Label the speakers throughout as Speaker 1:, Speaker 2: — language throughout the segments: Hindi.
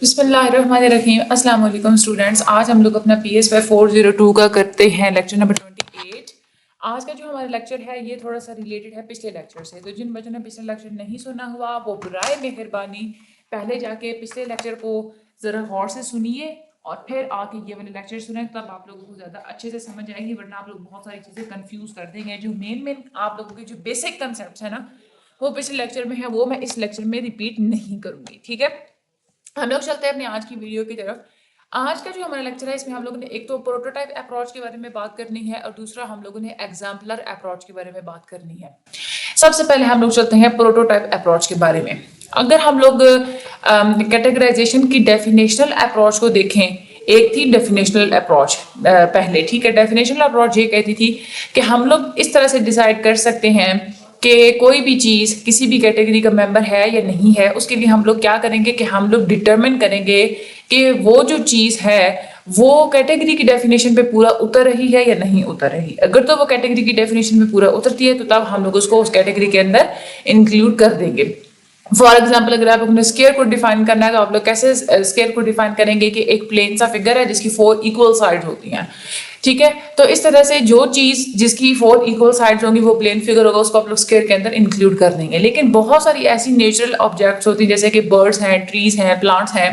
Speaker 1: बिस्मिल्लाहिर्रहमानिर्रहीम। अस्सलाम वालेकुम स्टूडेंट्स। आज हम लोग अपना PSY 402 का करते हैं लेक्चर नंबर 28। आज का जो हमारा लेक्चर है ये थोड़ा सा रिलेटेड है पिछले लेक्चर से। तो जिन बच्चों ने पिछले लेक्चर नहीं सुना हुआ वो बराए मेहरबानी पहले जाके पिछले लेक्चर को ज़रा गौर से सुनिए और फिर आके ये वाले लेक्चर सुने, तब आप लोगों को ज़्यादा अच्छे से समझ आएंगी। वरना आप लोग बहुत सारी चीज़ें कन्फ्यूज़ कर देंगे। जो मेन आप लोगों के जो बेसिक कंसेप्ट है ना वो पिछले लेक्चर में है, वो मैं इस लेक्चर में रिपीट नहीं करूँगी। ठीक है, हम लोग चलते हैं अपनी आज की वीडियो की तरफ। आज का जो हमारा लेक्चर है इसमें हम लोगों ने एक तो प्रोटोटाइप अप्रोच के बारे में बात करनी है और दूसरा हम लोगों ने एग्जाम्पलर अप्रोच के बारे में बात करनी है। सबसे पहले हम लोग चलते हैं प्रोटोटाइप अप्रोच के बारे में। अगर हम लोग कैटेगराइजेशन की डेफिनेशनल अप्रोच को देखें, एक थी डेफिनेशनल अप्रोच पहले। ठीक है, डेफिनेशनल अप्रोच ये कहती थी कि हम लोग इस तरह से डिसाइड कर सकते हैं कि कोई भी चीज़ किसी भी कैटेगरी का मेंबर है या नहीं है। उसके लिए हम लोग क्या करेंगे कि हम लोग डिटरमिन करेंगे कि वो जो चीज़ है वो कैटेगरी की डेफिनेशन पे पूरा उतर रही है या नहीं उतर रही। अगर तो वो कैटेगरी की डेफिनेशन में पूरा उतरती है तो तब हम लोग उसको उस कैटेगरी के अंदर इंक्लूड कर देंगे। फॉर एग्जाम्पल, अगर आप अपने स्केयर को डिफाइन करना है तो आप लोग कैसे स्केयर को डिफाइन करेंगे कि एक प्लेन सा फिगर है जिसकी 4 इक्वल साइड होती हैं। ठीक है, तो इस तरह से जो चीज जिसकी 4 इक्वल साइड्स होंगी वो प्लेन फिगर होगा, उसको आप लोग स्केयर के अंदर इंक्लूड कर देंगे। लेकिन बहुत सारी ऐसी नेचुरल ऑब्जेक्ट्स होती हैं जैसे कि बर्ड्स हैं, ट्रीज हैं, प्लांट्स हैं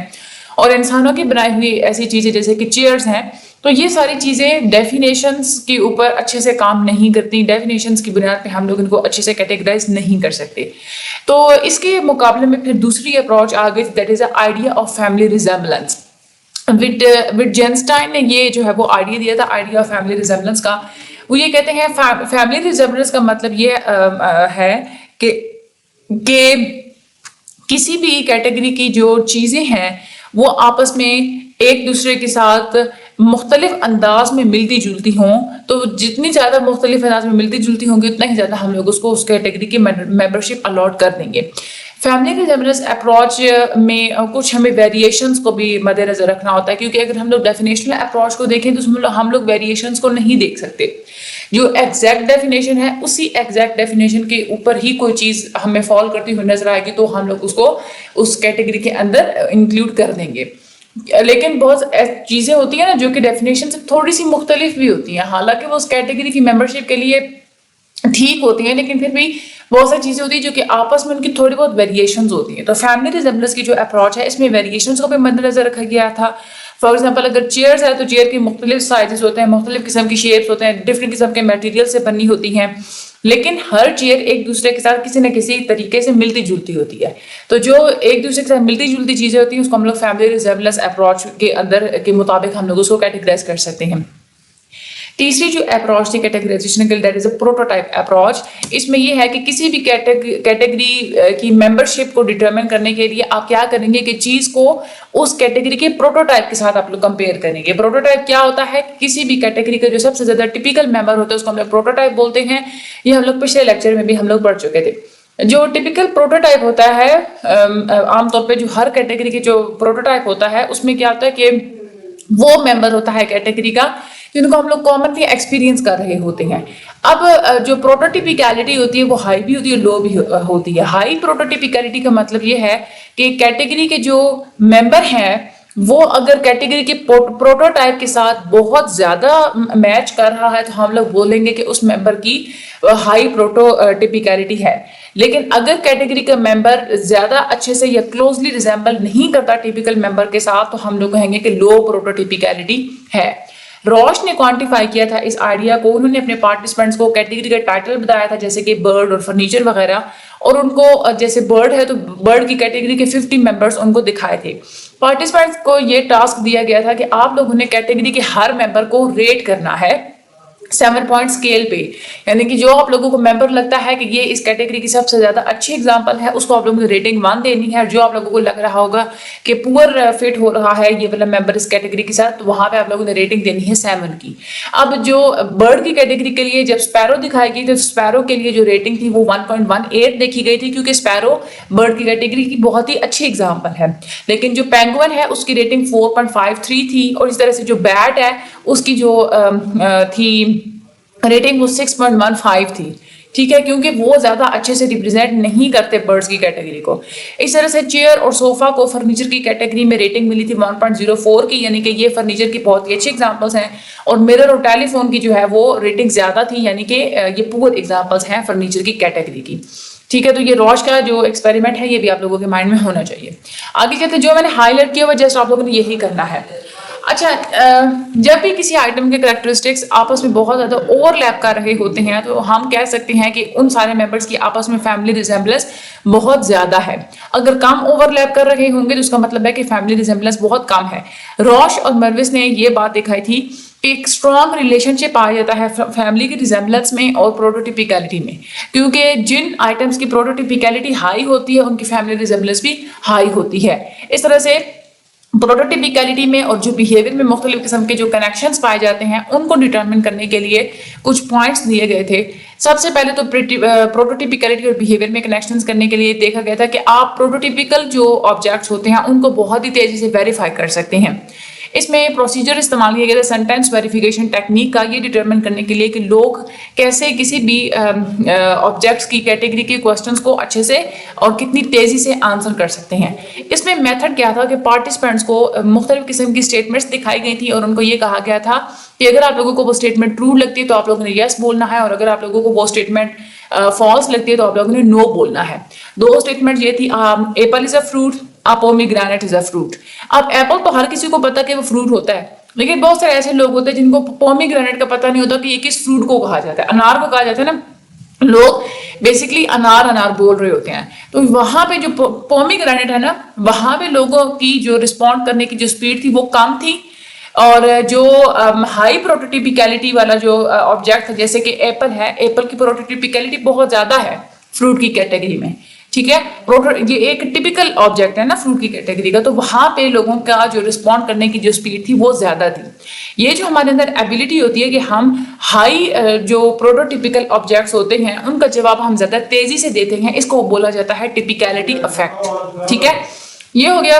Speaker 1: और इंसानों की बनाई हुई ऐसी चीजें जैसे कि चेयर्स हैं। तो ये सारी चीजें डेफिनेशंस के ऊपर अच्छे से काम नहीं करती। डेफिनेशंस की बुनियाद पे हम लोग इनको अच्छे से कैटेगराइज नहीं कर सकते। तो इसके मुकाबले में फिर दूसरी अप्रोच आ गई, that is the idea of family resemblance. Wittgenstein ने ये जो है वो आइडिया दिया था, आइडिया ऑफ फैमिली रिजेम्बलेंस का। वो ये कहते हैं फैमिली रिजेम्बलेंस का मतलब ये है कि किसी भी कैटेगरी की जो चीज़ें हैं वो आपस में एक दूसरे के साथ मुख्तलिफ अंदाज में मिलती जुलती हों। तो जितनी ज़्यादा मुख्तलिफ अंदाज में मिलती जुलती होंगी उतना ही ज़्यादा हम लोग उसको उस कैटेगरी की मेंबरशिप अलॉट कर देंगे। फैमिली रिजेम्बलेंस अप्रोच में कुछ हमें वेरिएशंस को भी मद्देनजर रखना होता है, क्योंकि अगर हम लोग डेफिनेशनल अप्रोच को देखें तो उसमें हम लोग वेरिएशंस को नहीं देख सकते। जो एग्जैक्ट डेफिनेशन है उसी एग्जैक्ट डेफिनेशन के ऊपर ही कोई चीज़ हमें फॉल करती हुई नजर आएगी तो हम लोग उसको उस कैटेगरी के अंदर इंक्लूड कर देंगे। लेकिन बहुत चीज़ें होती हैं ना जो कि डेफिनेशन से थोड़ी सी मुख्तलिफ भी होती हैं, हालांकि वो उस कैटेगरी की मेंबरशिप के लिए ठीक होती हैं, लेकिन फिर भी बहुत सारी चीज़ें होती है जो कि आपस में उनकी थोड़ी बहुत वेरिएशंस होती हैं। तो फैमिली रिजेम्बलेंस की जो अप्रोच है इसमें वेरिएशंस को भी मद्देनजर रखा गया था। फॉर एग्जाम्पल, अगर चेयर्स है तो चेयर की मुख्तलिफ साइजेस होते हैं, मुख्तलिफ किस्म की शेप्स होते हैं, डिफरेंट किस्म के मटेरियल से बनी होती हैं, लेकिन हर चेयर एक दूसरे के साथ किसी न किसी तरीके से मिलती जुलती होती है। तो जो एक दूसरे के साथ मिलती जुलती चीज़ें होती हैं उसको हम लोग फैमिली रिजेम्बलेंस अप्रोच के अंदर के मुताबिक हम लोग उसको कैटेगराइज कर सकते हैं। तीसरी जो अप्रोच थी कैटेगराइजेशन के, that is a prototype approach. इसमें यह है कि किसी भी कैटेगरी की मेंबरशिप को डिटरमिन करने के लिए आप क्या करेंगे कि चीज को उस कैटेगरी के प्रोटोटाइप के साथ आप लोग कंपेयर करेंगे। प्रोटोटाइप क्या होता है? किसी भी कैटेगरी का जो सबसे ज्यादा टिपिकल मेंबर होता है उसको हम लोग प्रोटोटाइप बोलते हैं। ये हम लोग पिछले लेक्चर में भी हम लोग पढ़ चुके थे। जो टिपिकल प्रोटोटाइप होता है, आमतौर पर जो हर कैटेगरी के जो प्रोटोटाइप होता है उसमें क्या होता है कि वो मेंबर होता है कैटेगरी का जिनको हम लोग कॉमनली एक्सपीरियंस कर रहे होते हैं। अब जो प्रोटोटिपिकलिटी होती है वो हाई भी होती है, लो भी होती है। हाई प्रोटोटिपिकलिटी का मतलब ये है कि कैटेगरी के जो मेंबर हैं वो अगर कैटेगरी के प्रोटोटाइप के साथ बहुत ज्यादा मैच कर रहा है तो हम लोग बोलेंगे कि उस मेंबर की हाई प्रोटोटिपिकलिटी है। लेकिन अगर कैटेगरी का मेंबर ज्यादा अच्छे से या क्लोजली रिजेंबल नहीं करता टिपिकल मेंबर के साथ तो हम लोग कहेंगे कि लो प्रोटोटिपिकलिटी है। रॉश ने क्वांटिफाई किया था इस आइडिया को। उन्होंने अपने पार्टिसिपेंट्स को कैटेगरी का टाइटल बताया था जैसे कि बर्ड और फर्नीचर वगैरह, और उनको जैसे बर्ड है तो बर्ड की कैटेगरी के 50 मेंबर्स उनको दिखाए थे। पार्टिसिपेंट्स को ये टास्क दिया गया था कि आप लोगों ने कैटेगरी के हर मेंबर को रेट करना है 7 पॉइंट स्केल पे, यानी कि जो आप लोगों को मेंबर लगता है कि ये इस कैटेगरी की सबसे ज्यादा अच्छी एग्जांपल है उसको आप लोगों को रेटिंग 1 देनी है। और जो आप लोगों को लग रहा होगा कि पुअर फिट हो रहा है ये वाला मेंबर इस कैटेगरी के साथ, तो वहां पे आप लोगों ने रेटिंग देनी है 7 की। अब जो बर्ड की कैटेगरी के लिए जब स्पैरो दिखाई गई तो स्पैरो के लिए जो रेटिंग थी वो 1.18 देखी गई थी, क्योंकि स्पैरो बर्ड की कैटेगरी की बहुत ही अच्छी एग्जाम्पल है। लेकिन जो पेंगुइन है उसकी रेटिंग 4.53 थी, और इस तरह से जो बैट है उसकी जो थी रेटिंग वो 6.15 थी। ठीक है, क्योंकि वो ज्यादा अच्छे से रिप्रेजेंट नहीं करते बर्ड्स की कैटेगरी को। इस तरह से चेयर और सोफा को फर्नीचर की कैटेगरी में रेटिंग मिली थी 1.04 की, यानी कि ये फर्नीचर की बहुत ही अच्छी एग्जांपल्स हैं। और मिरर और टेलीफोन की जो है वो रेटिंग ज्यादा थी, यानी कि ये पुअर एग्जांपल्स हैं फर्नीचर की कैटेगरी की। ठीक है, तो ये रॉश का जो एक्सपेरिमेंट है ये भी आप लोगों के माइंड में होना चाहिए। आगे चलते जो मैंने हाईलाइट किया हुआ जस्ट आप लोगों ने यही करना है। अच्छा, जब भी किसी आइटम के करैक्टरिस्टिक्स आपस में बहुत ज्यादा ओवरलैप कर रहे होते हैं तो हम कह सकते हैं कि उन सारे मेंबर्स की आपस में फैमिली रिजेम्बलेंस बहुत ज्यादा है। अगर कम ओवरलैप कर रहे होंगे तो उसका मतलब है कि फैमिली रिजेम्बलेंस बहुत कम है। रॉश और मर्विस ने ये बात दिखाई थी कि एक स्ट्रॉन्ग रिलेशनशिप पाया जाता है फैमिली की रिजेम्बलेंस में और प्रोटोटिपिकलिटी में, क्योंकि जिन आइटम्स की प्रोटोटिपिकलिटी हाई होती है उनकी फैमिली रिजेम्बलेंस भी हाई होती है। इस तरह से प्रोटोटिपिकलिटी में और जो बिहेवियर में मुख्तलिफ किस्म के जो कनेक्शंस पाए जाते हैं उनको डिटरमिन करने के लिए कुछ पॉइंट्स दिए गए थे। सबसे पहले तो प्रोटोटिपिकलिटी और बिहेवियर में कनेक्शंस करने के लिए देखा गया था कि आप प्रोटोटिपिकल जो ऑब्जेक्ट्स होते हैं उनको बहुत ही तेजी से वेरीफाई कर सकते हैं। इसमें प्रोसीजर इस्तेमाल किया गया था सेंटेंस वेरिफिकेशन टेक्निक का, ये डिटरमिन करने के लिए कि लोग कैसे किसी भी ऑब्जेक्ट्स की कैटेगरी के क्वेश्चंस को अच्छे से और कितनी तेजी से आंसर कर सकते हैं। इसमें मेथड क्या था कि पार्टिसिपेंट्स को मुख्तलिफ किस्म की स्टेटमेंट्स दिखाई गई थी और उनको ये कहा गया था कि अगर आप लोगों को वो स्टेटमेंट ट्रू लगती है तो आप लोगों ने यस बोलना है, और अगर आप लोगों को वो स्टेटमेंट फॉल्स लगती है तो आप लोगों ने नो बोलना है। दो स्टेटमेंट ये थी, Apple is a fruit, pomegranate is a fruit. अब एप्पल तो हर किसी को पता कि वो फ्रूट होता है, लेकिन बहुत सारे ऐसे लोग होते हैं जिनको पोमीग्रेनेट का पता नहीं होता कि ये किस फ्रूट को कहा जाता है। अनार को कहा जाता है ना, लोग बेसिकली अनार अनार बोल रहे होते हैं। तो वहां पे जो पोमीग्रेनेट है ना, वहां पे लोगों की जो रिस्पॉन्ड करने की जो स्पीड थी वो कम थी, और जो हाई प्रोटोटिपिकलिटी वाला जो ऑब्जेक्ट था जैसे कि एप्पल है, एप्पल की प्रोटोटिपिकलिटी बहुत ज्यादा है फ्रूट की कैटेगरी में। ठीक है, ये एक टिपिकल ऑब्जेक्ट है ना फ्रूट की कैटेगरी का, तो वहां पे लोगों का जो रिस्पॉन्ड करने की जो स्पीड थी वो ज्यादा थी। ये जो हमारे अंदर एबिलिटी होती है कि हम हाई जो प्रोटोटिपिकल ऑब्जेक्ट्स होते हैं उनका जवाब हम ज्यादा तेजी से देते हैं, इसको बोला जाता है टिपिकलिटी इफेक्ट। ठीक है, ये हो गया।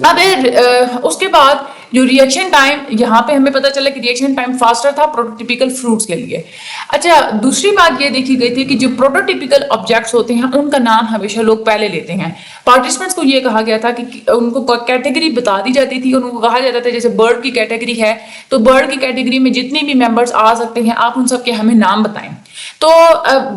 Speaker 1: अब उसके बाद जो रिएक्शन टाइम, यहाँ पे हमें पता चला कि रिएक्शन टाइम फास्टर था प्रोटोटिपिकल फ्रूट्स के लिए। अच्छा, दूसरी बात ये देखी गई थी कि जो प्रोटोटिपिकल ऑब्जेक्ट्स होते हैं उनका नाम हमेशा लोग पहले लेते हैं। पार्टिसिपेंट्स को ये कहा गया था कि उनको कैटेगरी बता दी जाती थी, उनको कहा जाता था जैसे बर्ड की कैटेगरी है तो बर्ड की कैटेगरी में जितनी भी मेंबर्स आ सकते हैं आप उन सबके हमें नाम बताएं। तो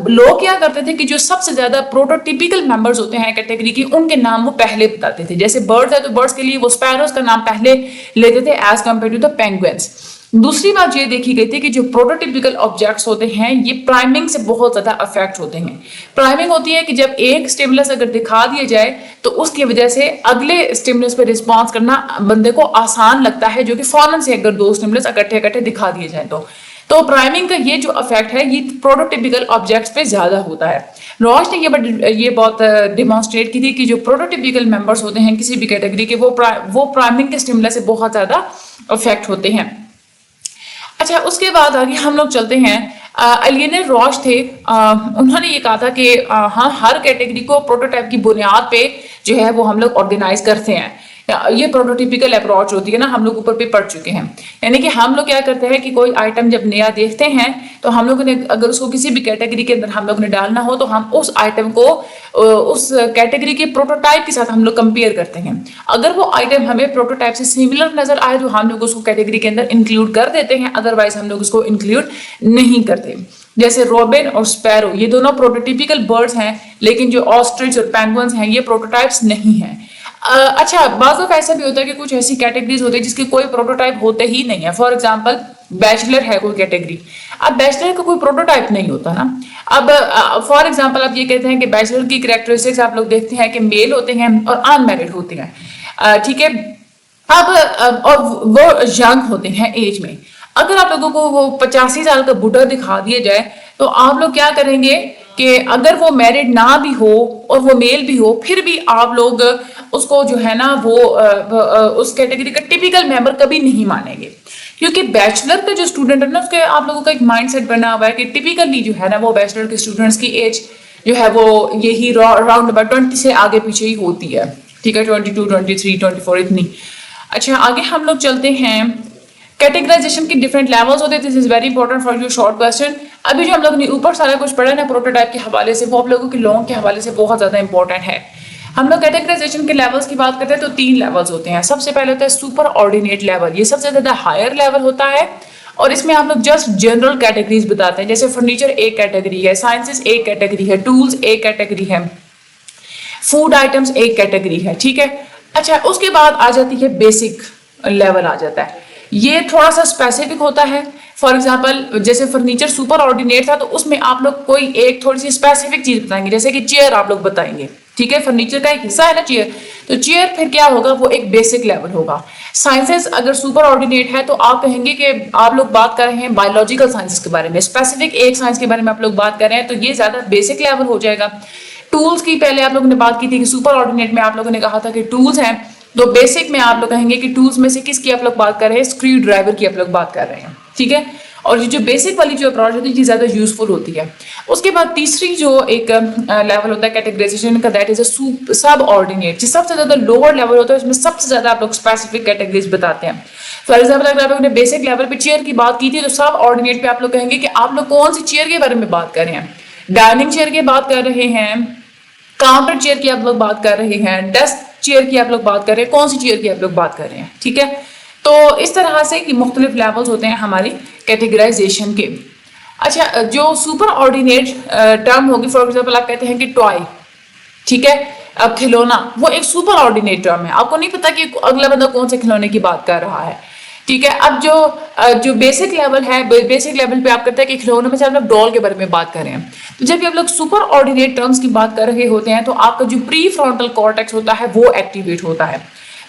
Speaker 1: लोग क्या करते थे कि जो सबसे ज्यादा प्रोटोटिपिकल मेंबर्स होते हैं कैटेगरी की उनके नाम वो पहले बताते थे। जैसे बर्ड्स है तो बर्ड्स के लिए वो स्पैरोज का नाम पहले लेते थे as compared to the penguins. दूसरी बात ये देखी गई थी कि जो प्रोटोटिपिकल ऑब्जेक्ट्स होते हैं ये प्राइमिंग से बहुत ज्यादा अफेक्ट होते हैं। प्राइमिंग होती है कि जब एक स्टिमुलस अगर दिखा दिया जाए तो उसकी वजह से अगले स्टिमुलस पे रिस्पॉन्स करना बंदे को आसान लगता है, जो कि फौरन से अगर दो स्टिमुलस इकट्ठे इकट्ठे दिखा दिए जाए तो प्राइमिंग का ये जो इफेक्ट है ये प्रोटोटिपिकल ऑब्जेक्ट्स पे ज्यादा होता है। रॉश ने ये बहुत डिमॉन्स्ट्रेट की थी कि जो प्रोटोटिपिकल मेंबर्स होते हैं किसी भी कैटेगरी के वो प्राइमिंग के स्टिमुलस से बहुत ज्यादा अफेक्ट होते हैं। अच्छा, उसके बाद आगे हम लोग चलते हैं। एलियनर रॉश थे, उन्होंने ये कहा था कि हाँ, हर कैटेगरी को प्रोटोटाइप की बुनियाद पे जो है वो हम लोग ऑर्गेनाइज करते हैं। ये प्रोटोटिपिकल अप्रोच होती है ना, हम लोग ऊपर पे पढ़ चुके हैं। यानी कि हम लोग क्या करते हैं कि कोई आइटम जब नया देखते हैं तो हम लोगों ने अगर उसको किसी भी कैटेगरी के अंदर हम लोग ने डालना हो तो हम उस आइटम को उस कैटेगरी के प्रोटोटाइप के साथ हम लोग कंपेयर करते हैं। अगर वो आइटम हमें प्रोटोटाइप से सिमिलर नजर आए तो हम लोग उसको कैटेगरी के अंदर इंक्लूड कर देते हैं, अदरवाइज हम लोग उसको इंक्लूड नहीं करते। जैसे रॉबिन और स्पैरो ये दोनों प्रोटोटिपिकल बर्ड्स हैं, लेकिन जो ऑस्ट्रिच और पेंगुइन्स हैं ये प्रोटोटाइप्स नहीं हैं। अच्छा, बाज़ दफा ऐसा भी होता है कि कुछ ऐसी कैटेगरीज होती है जिसके कोई प्रोटोटाइप होते ही नहीं है। फॉर एग्जांपल बैचलर है कोई कैटेगरी, अब बैचलर का कोई प्रोटोटाइप नहीं होता ना। अब फॉर एग्जांपल आप ये कहते हैं कि बैचलर की कैरेक्टरिस्टिक्स आप लोग देखते हैं कि मेल होते हैं और अनमैरिड होते हैं। ठीक है, अब और वो यंग होते हैं एज में। अगर आप लोगों को वो 85 साल का बुढ़ा दिखा दिया जाए तो आप लोग क्या करेंगे कि अगर वो मैरिड ना भी हो और वो मेल भी हो फिर भी आप लोग उसको जो है ना वो उस कैटेगरी का टिपिकल मेंबर कभी नहीं मानेंगे, क्योंकि बैचलर का जो स्टूडेंट है ना उसके आप लोगों का एक माइंडसेट बना हुआ है कि टिपिकली जो है ना वो बैचलर के स्टूडेंट्स की एज जो है वो यही राउंड अबाउट 20 से आगे पीछे ही होती है। ठीक है, 22, 23, 24 इतनी। अच्छा, आगे हम लोग चलते हैं कैटेगराइजेशन के डिफरेंट लेवल्स होते हैं। This is very important for your short question. अभी जो हम लोग ने ऊपर सारा कुछ पढ़ा ना प्रोटोटाइप के हवाले से, वो आप लोगों के लॉन्ग के हवाले से बहुत ज्यादा इंपॉर्टेंट है। हम लोग कैटेगराइजेशन के लेवल्स की बात करते हैं तो 3 लेवल्स होते हैं। सबसे पहले होता है सुपर ऑर्डिनेट लेवल, ये सबसे ज्यादा हायर लेवल होता है और इसमें आप लोग जस्ट जनरल कैटेगरीज बताते हैं, जैसे फर्नीचर एक कैटेगरी है, साइंसेस एक कैटेगरी है, टूल्स एक कैटेगरी है, फूड आइटम्स एक कैटेगरी है, ठीक है। अच्छा, उसके बाद आ जाती है बेसिक लेवल आ जाता है, ये थोड़ा सा स्पेसिफिक होता है। फॉर एग्जाम्पल जैसे फर्नीचर सुपर ऑर्डिनेट था तो उसमें आप लोग कोई एक थोड़ी सी स्पेसिफिक चीज बताएंगे, जैसे कि चेयर आप लोग बताएंगे, ठीक है, फर्नीचर का एक हिस्सा है ना चेयर, तो चेयर फिर क्या होगा, वो एक बेसिक लेवल होगा। साइंसेस अगर सुपर ऑर्डिनेट है तो आप कहेंगे कि आप लोग बात कर रहे हैं बायोलॉजिकल साइंसेस के बारे में, स्पेसिफिक एक साइंस के बारे में आप लोग बात कर रहे हैं, तो ये ज्यादा बेसिक लेवल हो जाएगा। टूल्स की पहले आप लोगों ने बात की थी कि सुपर ऑर्डिनेट में आप लोगों ने कहा था कि टूल्स हैं, तो बेसिक में आप लोग कहेंगे कि टूल्स में से किसकी आप लोग बात कर रहे हैं, स्क्रू ड्राइवर की आप लोग बात कर रहे हैं, ठीक है। और ये जो बेसिक वाली जो अप्रोच होती है ये ज्यादा यूजफुल होती है। उसके बाद तीसरी जो एक लेवल होता है कैटेगराइजेशन का, दैट इज अ सब ऑर्डिनेट, जो सबसे ज्यादा लोअर लेवल होता है, उसमें सबसे ज्यादा आप लोग स्पेसिफिक कैटेगरीज बताते हैं। फॉर एग्जाम्पल अगर आप लोगों ने बेसिक लेवल पे चेयर की बात की थी तो सब ऑर्डिनेट पे आप लोग कहेंगे कि आप लोग कौन सी चेयर के बारे में बात कर रहे हैं, डाइनिंग चेयर की बात कर रहे हैं, काउंटर चेयर की आप लोग बात कर रहे हैं, डेस्क चेयर की आप लोग बात कर रहे हैं, कौन सी चेयर की आप लोग बात कर रहे हैं, ठीक है। तो इस तरह से कि मुख्तलिफ लेवल्स होते हैं हमारी कैटेगराइजेशन के। अच्छा, जो सुपर ऑर्डिनेट टर्म होगी, फॉर एग्जाम्पल आप कहते हैं कि टॉय, ठीक है, अब खिलौना, वो एक सुपर ऑर्डिनेट टर्म है, आपको नहीं पता कि अगला बंदा कौन से खिलौने की बात कर रहा है, ठीक है। अब जो बेसिक लेवल है, बेसिक लेवल पे आप कहते हैं कि खिलौनों में से आप लोग डॉल के बारे में बात कर रहे हैं, तो जब भी आप लोग सुपर ऑर्डिनेट टर्म्स की बात कर रहे होते हैं तो आपका जो प्री फ्रंटल कॉर्टेक्स होता है वो एक्टिवेट होता है।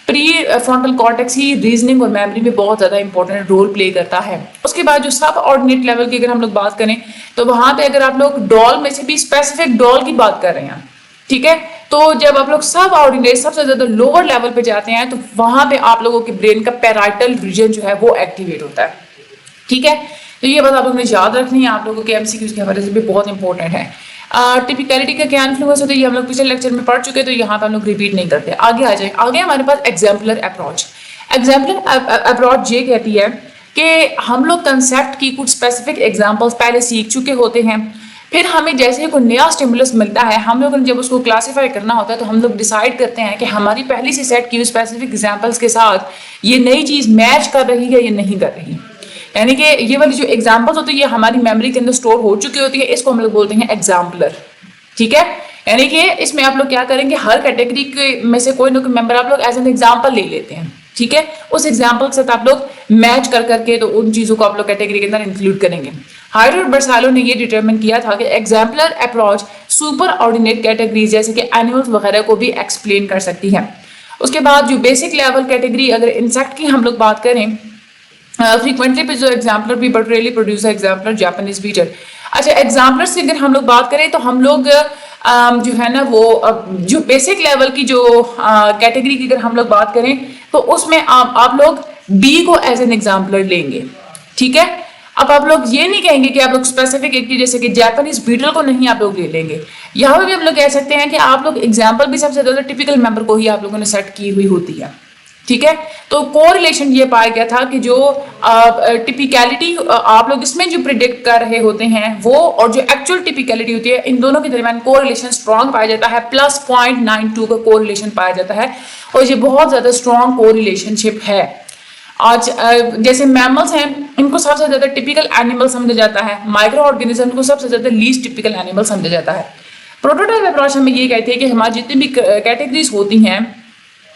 Speaker 1: प्री फ्रंटल कॉर्टेक्स ही रीजनिंग और मेमोरी में बहुत ज्यादा इंपॉर्टेंट रोल प्ले करता है। उसके बाद जो सब ऑर्डिनेट लेवल की अगर हम लोग बात करें तो वहां पे अगर आप लोग डॉल में से भी स्पेसिफिक डॉल की बात कर रहे हैं, ठीक है, तो जब आप लोग सब ऑर्डिनेट सबसे ज्यादा लोअर लेवल पे जाते हैं तो वहां पे आप लोगों के ब्रेन का पैराइटल रीजन जो है वो एक्टिवेट होता है, ठीक है। तो ये बात आप लोगों ने याद रखनी है, आप लोगों के एमसीक्यूज के हवाले से भी बहुत इंपॉर्टेंट है। टिपिकलिटी का क्या इन्फ्लुएंस होता है ये हम लोग पिछले लेक्चर में पढ़ चुके हैं, तो यहाँ पे हम लोग रिपीट नहीं करते। आगे आ जाए, आगे हमारे पास एग्जाम्पलर अप्रोच। एग्जाम्पलर अप्रोच ये कहती है कि हम लोग कंसेप्ट की कुछ स्पेसिफिक एग्जाम्पल्स पहले सीख चुके होते हैं, फिर हमें जैसे ही कोई नया स्टिमुलस मिलता है हम लोगों ने जब उसको क्लासीफाई करना होता है तो हम लोग डिसाइड करते हैं कि हमारी पहले से सेट की हुई स्पेसिफिक एग्जाम्पल्स के साथ ये नई चीज मैच कर रही है या नहीं कर रही, यानी कि ये वाली जो एग्जाम्पल्स होती है ये हमारी मेमोरी के अंदर स्टोर हो चुकी होती है, इसको हम लोग बोलते हैं एग्जाम्पलर, ठीक है। यानी कि इसमें आप लोग क्या करेंगे, हर कैटेगरी के में से कोई ना कोई मेंबर आप लोग एज एन एग्जाम्पल ले लेते हैं, ठीक है, उस एग्जाम्पल के साथ आप लोग मैच कर करके तो उन चीजों को आप लोग कैटेगरी के अंदर इंक्लूड करेंगे। हाइडर और बर्सालो ने ये डिटरमिन किया था कि exemplar approach super ordinate categories जैसे कि एनिमल्स वगैरह को भी एक्सप्लेन कर सकती है। उसके बाद जो बेसिक लेवल कैटेगरी, अगर इंसेक्ट की हम लोग बात करें, फ्रीक्वेंटली पे जो एग्जाम्पलर भी but rarely produce exemplar Japanese beater. अच्छा, एग्जाम्पलर से अगर हम लोग बात करें तो हम लोग जो है ना वो जो बेसिक लेवल की जो कैटेगरी की अगर हम लोग बात करें तो उसमें आप लोग बी को एज एन एग्जाम्पलर लेंगे, ठीक है। अब आप लोग ये नहीं कहेंगे कि आप लोग स्पेसिफिक एक जैसे कि जापानीज बीटल को नहीं आप लोग ले लेंगे, यहाँ पे भी हम लोग कह सकते हैं कि आप लोग एग्जाम्पल भी सबसे ज्यादा टिपिकल मेंबर को ही आप लोगों ने सेट की हुई होती है, ठीक है। तो कोरिलेशन ये पाया गया था कि जो टिपिकलिटी आप लोग इसमें जो प्रिडिक्ट कर रहे होते हैं वो और जो एक्चुअल टिपिकलिटी होती है इन दोनों के दरमियान कोरिलेशन स्ट्रॉन्ग पाया जाता है, +0.92 का कोरिलेशन पाया जाता है और ये बहुत ज्यादा स्ट्रॉन्ग कोरिलेशनशिप है। आज जैसे मैमल्स हैं इनको सबसे ज्यादा टिपिकल एनिमल समझा जाता है, माइक्रो ऑर्गेनिज्म को सबसे ज्यादा लीस्ट टिपिकल एनिमल समझा जाता है। प्रोटोटाइप अप्रोच हमें ये कहती है कि हमारी जितनी भी कैटेगरीज होती हैं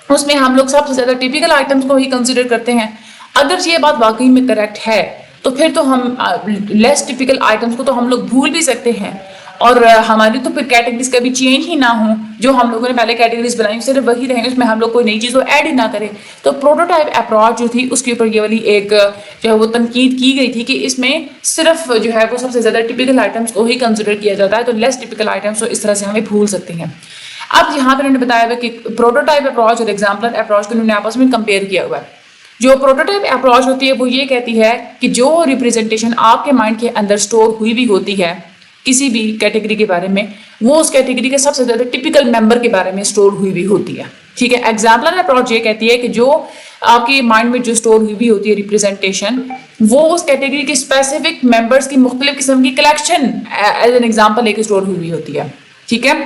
Speaker 1: उसमें हम लोग सबसे ज्यादा टिपिकल आइटम्स को ही कंसीडर करते हैं। अगर ये बात वाकई में करेक्ट है तो फिर तो हम लेस टिपिकल आइटम्स को तो हम लोग भूल भी सकते हैं और हमारी तो फिर कैटेगरीज कभी चेंज ही ना हो, जो हम लोगों ने पहले कैटेगरीज बनाई सिर्फ वही रहेंगे, उसमें हम लोग कोई नई चीज को ऐड ही ना करें। तो प्रोटोटाइप अप्रोच जो थी उसके ऊपर ये वाली एक जो है वो तनकीद की गई थी कि इसमें सिर्फ जो है वो सबसे ज्यादा टिपिकल आइटम्स को ही कंसिडर किया जाता है, तो लेस टिपिकल आइटम्स को इस तरह से हमें भूल सकते हैं। अब यहाँ पर उन्होंने बताया हुआ कि प्रोटोटाइप अप्रोच और एग्जाम्पलर अप्रोच को उन्होंने आपस में कंपेयर किया हुआ है। जो प्रोटोटाइप अप्रोच होती है वो ये कहती है कि जो रिप्रेजेंटेशन आपके माइंड के अंदर स्टोर हुई भी होती है किसी भी कैटेगरी के बारे में, वो उस कैटेगरी के सबसे ज्यादा टिपिकल मेंबर के बारे में स्टोर हुई भी होती है, ठीक है। एग्जाम्पलर अप्रोच ये कहती है कि जो आपके माइंड में जो स्टोर हुई भी होती है रिप्रेजेंटेशन, वो उस कैटेगरी के स्पेसिफिक मेंबर्स की मुख्तलिफ किस्म की कलेक्शन एज एन एग्जाम्पल लेके स्टोर हुई होती है। ठीक है,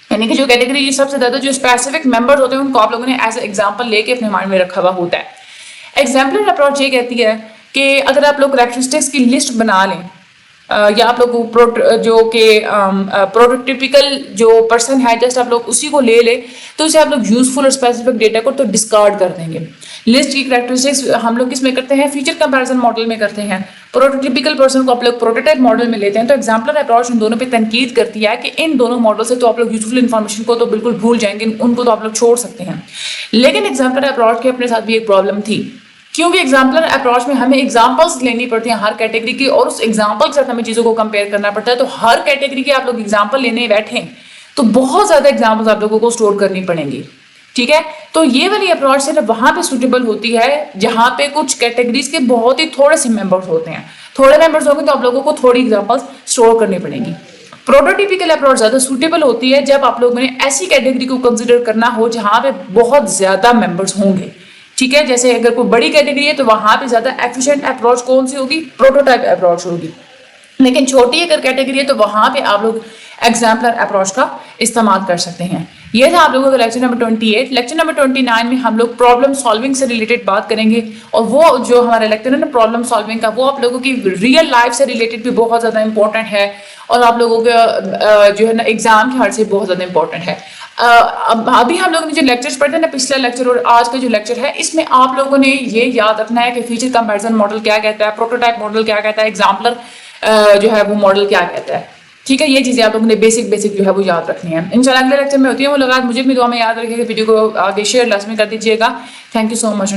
Speaker 1: यानी कि जो कैटेगरी सबसे ज्यादा जो स्पेसिफिक मेंबर्स होते हैं उनको आप लोगों ने एज एग्जाम्पल लेके अपने माइंड में रखा हुआ होता है। एग्जाम्पलर अप्रोच ये कहती है कि अगर आप लोग कैरेक्टरिस्टिक्स की लिस्ट बना लें, या आप लोग जो कि प्रोटोटिपिकल जो पर्सन है जस्ट आप लोग उसी को ले ले, तो उसे आप लोग यूजफुल और स्पेसिफिक डेटा को तो डिस्कार्ड कर देंगे। लिस्ट की कैरेक्टरिस्टिक्स हम लोग किस में करते हैं, फीचर कंपैरिजन मॉडल में करते हैं। प्रोटोटिपिकल पर्सन को आप लोग प्रोटोटाइप मॉडल में लेते हैं। तो एग्जाम्पलर अप्रोच इन दोनों पे तनकीद करती है कि इन दोनों मॉडल से तो आप लोग यूजफुल इन्फॉर्मेशन को तो बिल्कुल भूल जाएंगे, उनको तो आप लोग छोड़ सकते हैं। लेकिन एग्जाम्पलर अप्रोच के अपने साथ भी एक प्रॉब्लम थी, क्योंकि एग्जाम्पलर अप्रोच में हमें एग्जांपल्स लेनी पड़ती हैं हर कैटेगरी की, और उस एग्जांपल के साथ हमें चीजों को कंपेयर करना पड़ता है। तो हर कैटेगरी के आप लोग एग्जांपल लेने बैठे तो बहुत ज्यादा एग्जांपल्स आप लोगों को स्टोर करनी पड़ेंगी। ठीक है, तो ये वाली अप्रोच सिर्फ वहां पे सुटेबल होती है जहां पे कुछ कैटेगरीज के बहुत ही थोड़े से मेंबर्स होते हैं। थोड़े मेंबर्स होंगे तो आप लोगों को थोड़ी एग्जांपल्स स्टोर करनी पड़ेंगी। प्रोटोटिपिकल अप्रोच ज्यादा सुटेबल होती है जब आप लोगों ने ऐसी कैटेगरी को कंसिडर करना हो जहां पे बहुत ज्यादा मेंबर्स होंगे। ठीक है, जैसे अगर कोई बड़ी कैटेगरी है तो वहां पे ज्यादा एफिशिएंट अप्रोच कौन सी होगी, प्रोटोटाइप अप्रोच होगी। लेकिन छोटी अगर कैटेगरी है तो वहां पे आप लोग एग्जाम्पलर अप्रोच का इस्तेमाल कर सकते हैं। ये था आप लोगों का लेक्चर नंबर 28। लेक्चर नंबर 29 में हम लोग प्रॉब्लम सॉल्विंग से रिलेटेड बात करेंगे, और वो जो हमारा लेक्चर है ना प्रॉब्लम सॉल्विंग का, वो आप लोगों की रियल लाइफ से रिलेटेड भी बहुत ज्यादा इंपॉर्टेंट है, और आप लोगों का जो है ना एग्जाम के हाल से बहुत ज्यादा इंपॉर्टेंट है। अभी हम लोगों ने जो लेक्चर्स पढ़े ना, पिछला लेक्चर और आज का जो लेक्चर है, इसमें आप लोगों ने ये याद रखना है कि फीचर कंपैरिजन मॉडल क्या कहता है, प्रोटोटाइप मॉडल क्या कहता है, एग्जाम्पलर जो है वो मॉडल क्या कहता है। ठीक है, ये चीजें आप लोगों ने बेसिक जो है वो याद रखनी है। इंशाल्लाह अगले लेक्चर में होती है मुलाकात। मुझे भी दुआ में याद रखिएगा, वीडियो को आगे शेयर लाजमी कर दीजिएगा। Thank you so much.